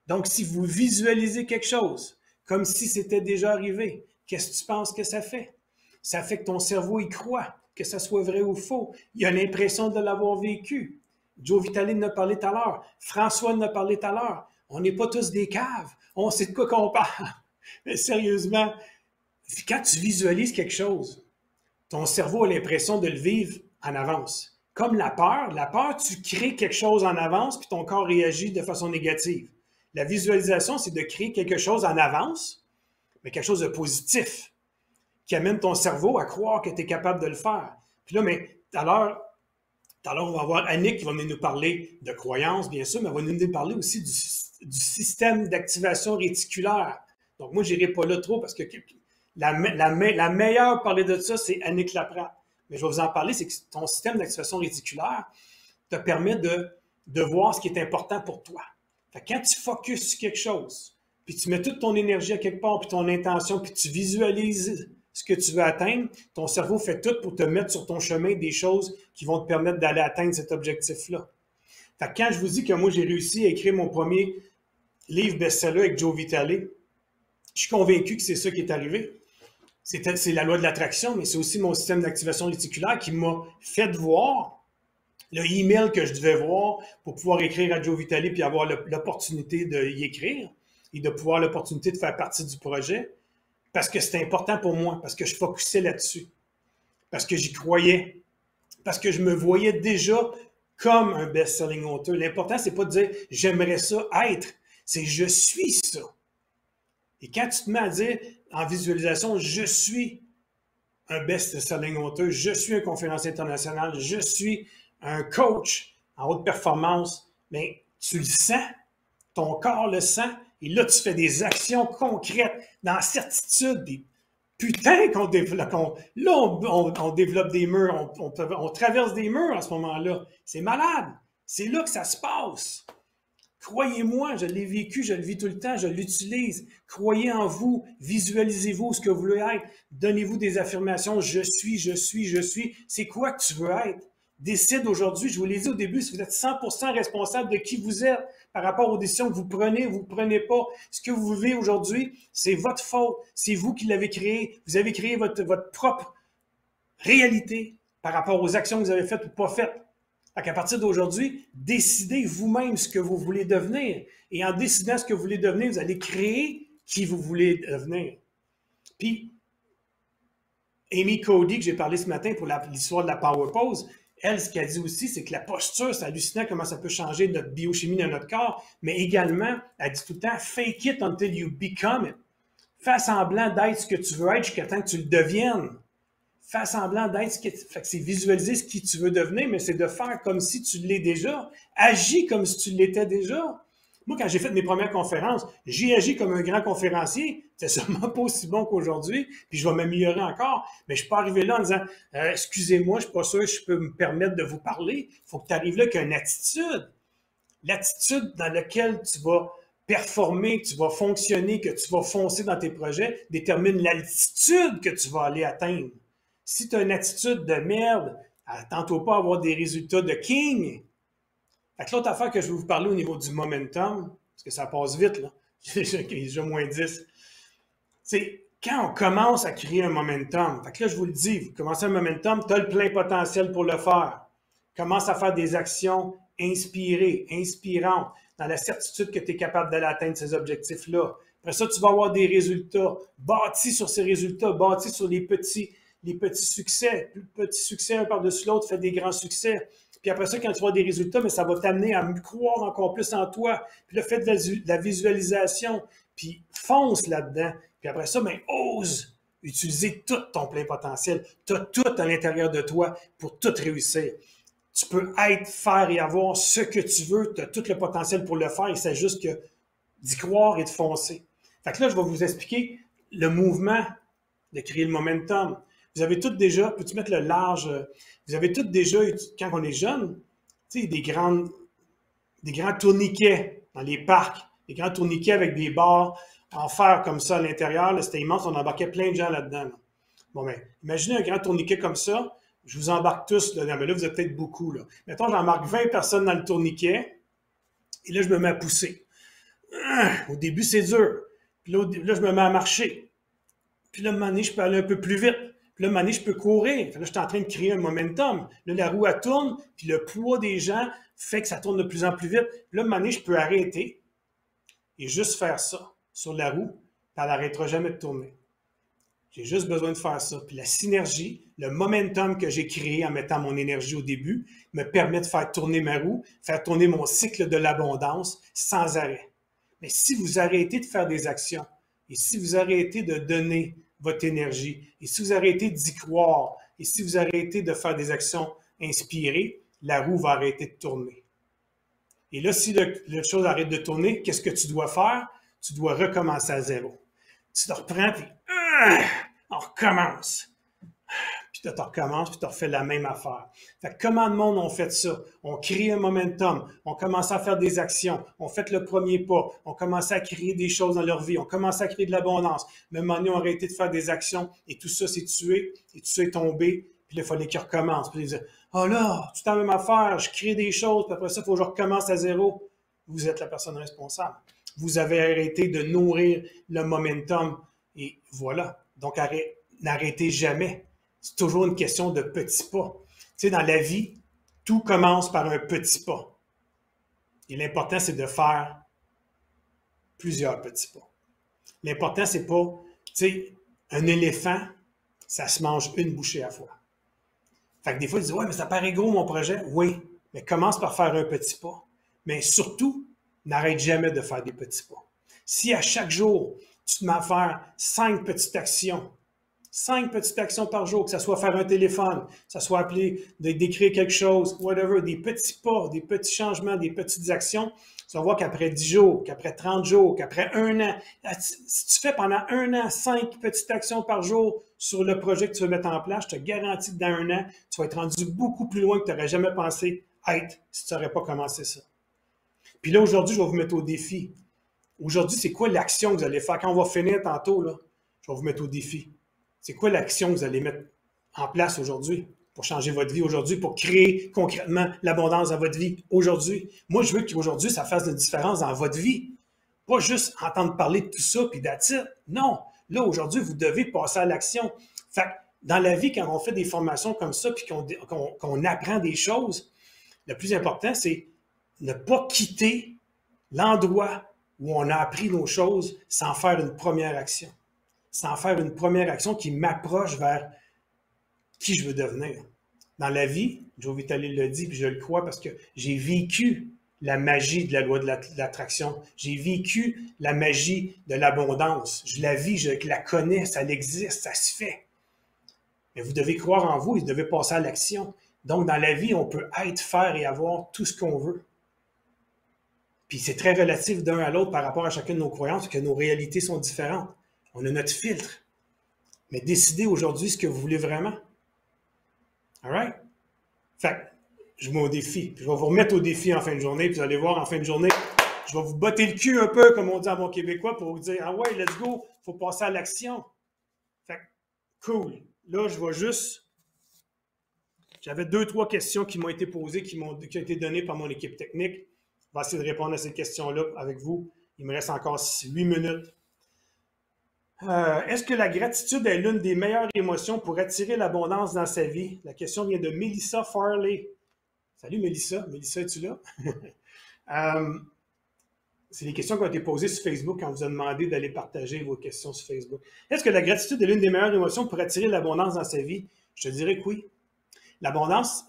Donc, si vous visualisez quelque chose comme si c'était déjà arrivé, qu'est-ce que tu penses que ça fait? Ça fait que ton cerveau y croit, que ça soit vrai ou faux. Il a l'impression de l'avoir vécu. Joe Vitale en a parlé tout à l'heure. François en a parlé tout à l'heure. On n'est pas tous des caves. On sait de quoi qu'on parle. Mais sérieusement, quand tu visualises quelque chose, ton cerveau a l'impression de le vivre en avance. Comme la peur, tu crées quelque chose en avance, puis ton corps réagit de façon négative. La visualisation, c'est de créer quelque chose en avance, mais quelque chose de positif, qui amène ton cerveau à croire que tu es capable de le faire. Puis là, mais tout à l'heure, on va avoir Annick qui va venir nous parler de croyances, bien sûr, mais elle va nous parler aussi du système d'activation réticulaire. Donc, moi, je n'irai pas là trop parce que la meilleure pour parler de ça, c'est Annick Laprade. mais je vais vous en parler, c'est que ton système d'activation réticulaire te permet de voir ce qui est important pour toi. Fait que quand tu focuses sur quelque chose, puis tu mets toute ton énergie à quelque part, puis ton intention, puis tu visualises ce que tu veux atteindre, ton cerveau fait tout pour te mettre sur ton chemin des choses qui vont te permettre d'aller atteindre cet objectif-là. Fait que quand je vous dis que moi, j'ai réussi à écrire mon premier livre best-seller avec Joe Vitale, je suis convaincu que c'est ça qui est arrivé. C'est la loi de l'attraction, mais c'est aussi mon système d'activation réticulaire qui m'a fait voir le email que je devais voir pour pouvoir écrire à Joe Vitale puis avoir l'opportunité d'y écrire et de pouvoir l'opportunité de faire partie du projet parce que c'était important pour moi, parce que je focusais là-dessus, parce que j'y croyais, parce que je me voyais déjà comme un best-selling author. L'important, c'est pas de dire « j'aimerais ça être », c'est « je suis ça ». Et quand tu te mets à dire en visualisation « je suis un best-selling author, je suis un conférencier international, je suis un coach en haute performance », mais tu le sens, ton corps le sent, et là, tu fais des actions concrètes dans la certitude, des putain qu'on développe. On développe des murs, on traverse des murs à ce moment-là. C'est malade. C'est là que ça se passe. Croyez-moi, je l'ai vécu, je le vis tout le temps, je l'utilise. Croyez en vous, visualisez-vous ce que vous voulez être. Donnez-vous des affirmations. Je suis, je suis, je suis. C'est quoi que tu veux être? Décide aujourd'hui, je vous l'ai dit au début, si vous êtes 100% responsable de qui vous êtes par rapport aux décisions que vous prenez ou vous ne prenez pas. Ce que vous vivez aujourd'hui, c'est votre faute. C'est vous qui l'avez créé. Vous avez créé votre propre réalité par rapport aux actions que vous avez faites ou pas faites. À partir d'aujourd'hui, décidez vous-même ce que vous voulez devenir. Et en décidant ce que vous voulez devenir, vous allez créer qui vous voulez devenir. Puis, Amy Cody, que j'ai parlé ce matin pour l'histoire de la Power Pose, elle, ce qu'elle dit aussi, c'est que la posture, c'est hallucinant comment ça peut changer notre biochimie dans notre corps, mais également, elle dit tout le temps, fake it until you become it. Fais semblant d'être ce que tu veux être jusqu'à temps que tu le deviennes. Fais semblant d'être ce que tu... Fait que c'est visualiser ce que tu veux devenir, mais c'est de faire comme si tu l'es déjà. Agis comme si tu l'étais déjà. Moi, quand j'ai fait mes premières conférences, j'ai agi comme un grand conférencier. C'est sûrement pas aussi bon qu'aujourd'hui, puis je vais m'améliorer encore. Mais je suis pas arrivé là en disant excusez-moi, je suis pas sûr que je peux me permettre de vous parler. Il faut que tu arrives là avec une attitude. L'attitude dans laquelle tu vas performer, que tu vas fonctionner, que tu vas foncer dans tes projets, détermine l'altitude que tu vas aller atteindre. Si tu as une attitude de merde, attends-toi pas à avoir des résultats de king. Fait que l'autre affaire que je vais vous parler au niveau du momentum, parce que ça passe vite, là, j'ai déjà moins 10, c'est quand on commence à créer un momentum, fait que là, je vous le dis, vous commencez un momentum, tu as le plein potentiel pour le faire. Commence à faire des actions inspirées, inspirantes, dans la certitude que tu es capable d'aller atteindre ces objectifs-là. Après ça, tu vas avoir des résultats. Bâtis sur ces résultats, bâtis sur les petits succès. Plus petit succès un par-dessus l'autre fait des grands succès. Puis après ça, quand tu vois des résultats, mais ça va t'amener à croire encore plus en toi. Puis le fait de la visualisation, puis fonce là-dedans. Puis après ça, mais ose utiliser tout ton plein potentiel. Tu as tout à l'intérieur de toi pour tout réussir. Tu peux être, faire et avoir ce que tu veux. Tu as tout le potentiel pour le faire. Il s'agit juste que d'y croire et de foncer. Fait que là, je vais vous expliquer le mouvement de créer le momentum. Vous avez toutes déjà, peux-tu mettre le large, vous avez toutes déjà, quand on est jeune, tu sais, des grands tourniquets dans les parcs, des grands tourniquets avec des barres en fer comme ça à l'intérieur, c'était immense, on embarquait plein de gens là-dedans. Là. Bon, ben, imaginez un grand tourniquet comme ça, je vous embarque tous là-dedans, mais là, vous êtes peut-être beaucoup, là. Mettons, j'embarque 20 personnes dans le tourniquet, et là, je me mets à pousser. Au début, c'est dur. Puis là, je me mets à marcher. Puis là, à un moment donné, je peux aller un peu plus vite. Puis là, à un moment donné, je peux courir. Là, je suis en train de créer un momentum. Là, la roue, elle tourne, puis le poids des gens fait que ça tourne de plus en plus vite. Puis là, à un moment donné, je peux arrêter et juste faire ça sur la roue, puis elle n'arrêtera jamais de tourner. J'ai juste besoin de faire ça. Puis la synergie, le momentum que j'ai créé en mettant mon énergie au début, me permet de faire tourner ma roue, faire tourner mon cycle de l'abondance sans arrêt. Mais si vous arrêtez de faire des actions, et si vous arrêtez de donner votre énergie, et si vous arrêtez d'y croire, et si vous arrêtez de faire des actions inspirées, la roue va arrêter de tourner. Et là, si la chose arrête de tourner, qu'est-ce que tu dois faire? Tu dois recommencer à zéro. Tu te reprends, puis on recommence. puis tu recommences, puis tu refais la même affaire. Fait que comment de monde ont fait ça? On crée un momentum, on commence à faire des actions, on fait le premier pas, on commence à créer des choses dans leur vie, on commence à créer de l'abondance. Mais à un moment donné, on a arrêté de faire des actions et tout ça s'est tué, et tout ça est tombé, puis là, il fallait qu'ils recommencent. Puis ils disaient, oh là, tout la même affaire, je crée des choses, puis après ça, il faut que je recommence à zéro. Vous êtes la personne responsable. Vous avez arrêté de nourrir le momentum et voilà. Donc, n'arrêtez jamais. C'est toujours une question de petits pas. Tu sais, dans la vie, tout commence par un petit pas. Et l'important, c'est de faire plusieurs petits pas. L'important, c'est pas, tu sais, un éléphant, ça se mange une bouchée à la fois. Fait que des fois, ils disent, ouais, mais ça paraît gros mon projet. Oui, mais commence par faire un petit pas. Mais surtout, n'arrête jamais de faire des petits pas. Si à chaque jour, tu te mets à faire 5 petites actions, 5 petites actions par jour, que ce soit faire un téléphone, que ce soit appeler, d'écrire quelque chose, whatever, des petits pas, des petits changements, des petites actions, tu vas voir qu'après 10 jours, qu'après 30 jours, qu'après 1 an, si tu fais pendant 1 an 5 petites actions par jour sur le projet que tu veux mettre en place, je te garantis que dans 1 an, tu vas être rendu beaucoup plus loin que tu n'aurais jamais pensé être si tu n'aurais pas commencé ça. Puis là, aujourd'hui, je vais vous mettre au défi. Aujourd'hui, c'est quoi l'action que vous allez faire? Quand on va finir tantôt, là, je vais vous mettre au défi. C'est quoi l'action que vous allez mettre en place aujourd'hui pour changer votre vie aujourd'hui, pour créer concrètement l'abondance dans votre vie aujourd'hui? Moi, je veux qu'aujourd'hui, ça fasse une différence dans votre vie. Pas juste entendre parler de tout ça puis that's it. Non. Là, aujourd'hui, vous devez passer à l'action. Fait que dans la vie, quand on fait des formations comme ça puis qu'on apprend des choses, le plus important, c'est ne pas quitter l'endroit où on a appris nos choses sans faire une première action. Sans faire une première action qui m'approche vers qui je veux devenir. Dans la vie, Joe Vitale le dit, puis je le crois parce que j'ai vécu la magie de la loi de l'attraction. J'ai vécu la magie de l'abondance. Je la vis, je la connais, ça existe, ça se fait. Mais vous devez croire en vous et vous devez passer à l'action. Donc, dans la vie, on peut être, faire et avoir tout ce qu'on veut. Puis c'est très relatif d'un à l'autre par rapport à chacune de nos croyances, que nos réalités sont différentes. On a notre filtre. Mais décidez aujourd'hui ce que vous voulez vraiment. All right? Fait que, je mets au défi. Puis je vais vous remettre au défi en fin de journée. Puis vous allez voir en fin de journée, je vais vous botter le cul un peu, comme on dit en bon québécois, pour vous dire, ah ouais, let's go, il faut passer à l'action. Fait que, cool. Là, je vais juste... J'avais 2-3 questions qui m'ont été posées, qui ont été données par mon équipe technique. Je vais essayer de répondre à ces questions-là avec vous. Il me reste encore 8 minutes. Est-ce que la gratitude est l'une des meilleures émotions pour attirer l'abondance dans sa vie? La question vient de Melissa Farley. Salut Melissa. Melissa, es-tu là? C'est les questions qui ont été posées sur Facebook quand on vous a demandé d'aller partager vos questions sur Facebook. Est-ce que la gratitude est l'une des meilleures émotions pour attirer l'abondance dans sa vie? Je te dirais que oui. L'abondance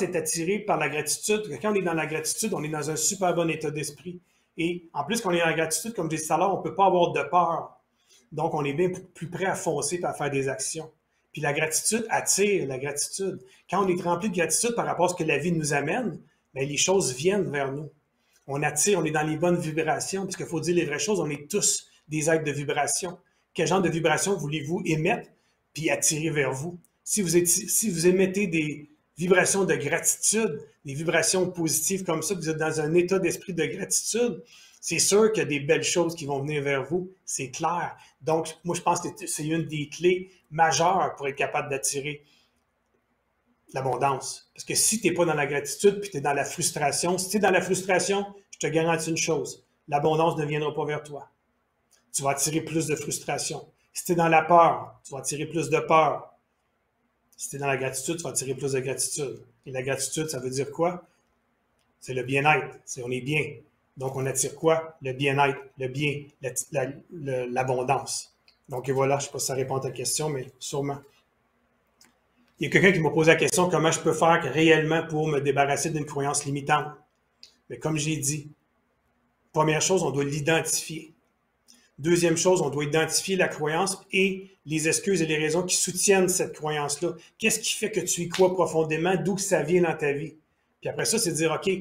est attirée par la gratitude. Quand on est dans la gratitude, on est dans un super bon état d'esprit. Et en plus, quand on est dans la gratitude, comme j'ai dit tout à l'heure, on ne peut pas avoir de peur. Donc, on est bien plus prêt à foncer et à faire des actions. Puis la gratitude attire la gratitude. Quand on est rempli de gratitude par rapport à ce que la vie nous amène, bien, les choses viennent vers nous. On attire, on est dans les bonnes vibrations, parce qu'il faut dire les vraies choses, on est tous des êtres de vibration. Quel genre de vibration voulez-vous émettre puis attirer vers vous? Si vous émettez des vibrations de gratitude, des vibrations positives comme ça, que vous êtes dans un état d'esprit de gratitude, c'est sûr qu'il y a des belles choses qui vont venir vers vous, c'est clair. Donc, moi, je pense que c'est une des clés majeures pour être capable d'attirer l'abondance. Parce que si tu n'es pas dans la gratitude puis tu es dans la frustration, si tu es dans la frustration, je te garantis une chose, l'abondance ne viendra pas vers toi. Tu vas attirer plus de frustration. Si tu es dans la peur, tu vas attirer plus de peur. Si tu es dans la gratitude, tu vas attirer plus de gratitude. Et la gratitude, ça veut dire quoi? C'est le bien-être. On est bien. Donc, on attire quoi? Le bien-être, le bien, l'abondance. Donc, et voilà, je ne sais pas si ça répond à ta question, mais sûrement. Il y a quelqu'un qui m'a posé la question, comment je peux faire réellement pour me débarrasser d'une croyance limitante? Mais comme j'ai dit, première chose, on doit l'identifier. Deuxième chose, on doit identifier la croyance et les excuses et les raisons qui soutiennent cette croyance-là. Qu'est-ce qui fait que tu y crois profondément? D'où que ça vient dans ta vie? Puis après ça, c'est de dire, OK,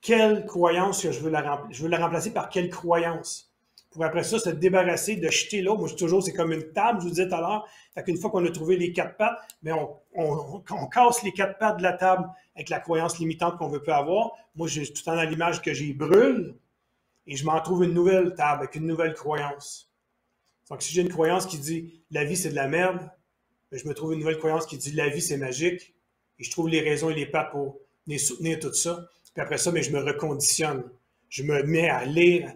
quelle croyance que je veux la remplacer par quelle croyance? pour après ça se débarrasser, de jeter l'autre. Moi, je dis toujours, c'est comme une table, je vous disais tout à l'heure. Fait qu'une fois qu'on a trouvé les 4 pattes, mais on casse les 4 pattes de la table avec la croyance limitante qu'on veut pas avoir. Moi, j'ai tout le temps dans l'image que j'y brûle et je m'en trouve une nouvelle table avec une nouvelle croyance. Donc, si j'ai une croyance qui dit la vie, c'est de la merde, ben, je me trouve une nouvelle croyance qui dit la vie, c'est magique. Et je trouve les raisons et les pattes pour les soutenir tout ça. Puis après ça, mais je me reconditionne. Je me mets à lire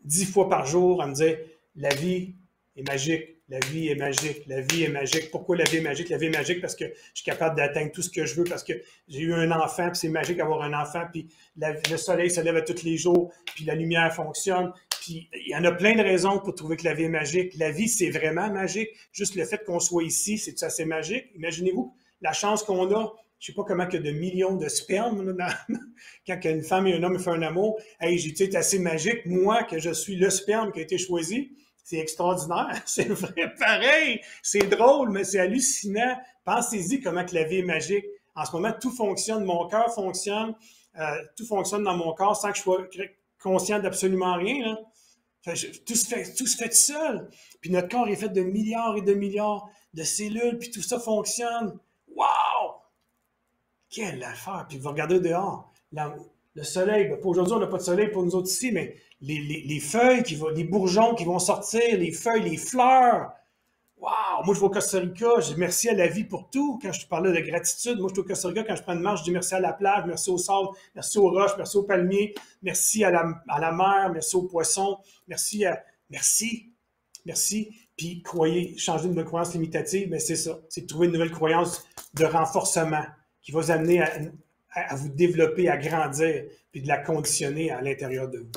10 fois par jour, à me dire la vie est magique, la vie est magique, la vie est magique. Pourquoi la vie est magique? La vie est magique parce que je suis capable d'atteindre tout ce que je veux, parce que j'ai eu un enfant, puis c'est magique d'avoir un enfant, puis le soleil se lève à tous les jours, puis la lumière fonctionne. Puis il y en a plein de raisons pour trouver que la vie est magique. La vie, c'est vraiment magique. Juste le fait qu'on soit ici, c'est assez magique. Imaginez-vous la chance qu'on a. Je ne sais pas comment il y a de millions de sperme là, quand une femme et un homme font un amour. Hey, j'ai été assez magique, moi, que je suis le sperme qui a été choisi. C'est extraordinaire. C'est vrai, pareil. C'est drôle, mais c'est hallucinant. Pensez-y comment que la vie est magique. En ce moment, tout fonctionne. Mon cœur fonctionne. Tout fonctionne dans mon corps sans que je sois conscient d'absolument rien. Là. Tout se fait tout seul. Puis notre corps est fait de milliards et de milliards de cellules, puis tout ça fonctionne. Wow! Quelle affaire! Puis vous regardez dehors. Le soleil, ben, aujourd'hui, on n'a pas de soleil pour nous autres ici, mais les feuilles, les bourgeons qui vont sortir, les feuilles, les fleurs. Wow! Moi, je vais au Costa Rica, je dis merci à la vie pour tout. Quand je te parlais de gratitude, moi, je suis au Costa Rica, quand je prends une marche, je dis merci à la plage, merci au sable, merci aux roches, merci aux palmiers, merci à la mer, merci aux poissons, merci. Puis, croyez, changer de nouvelle croyance limitative, mais c'est ça. C'est de trouver une nouvelle croyance de renforcement qui va vous amener à vous développer, à grandir, puis de la conditionner à l'intérieur de vous.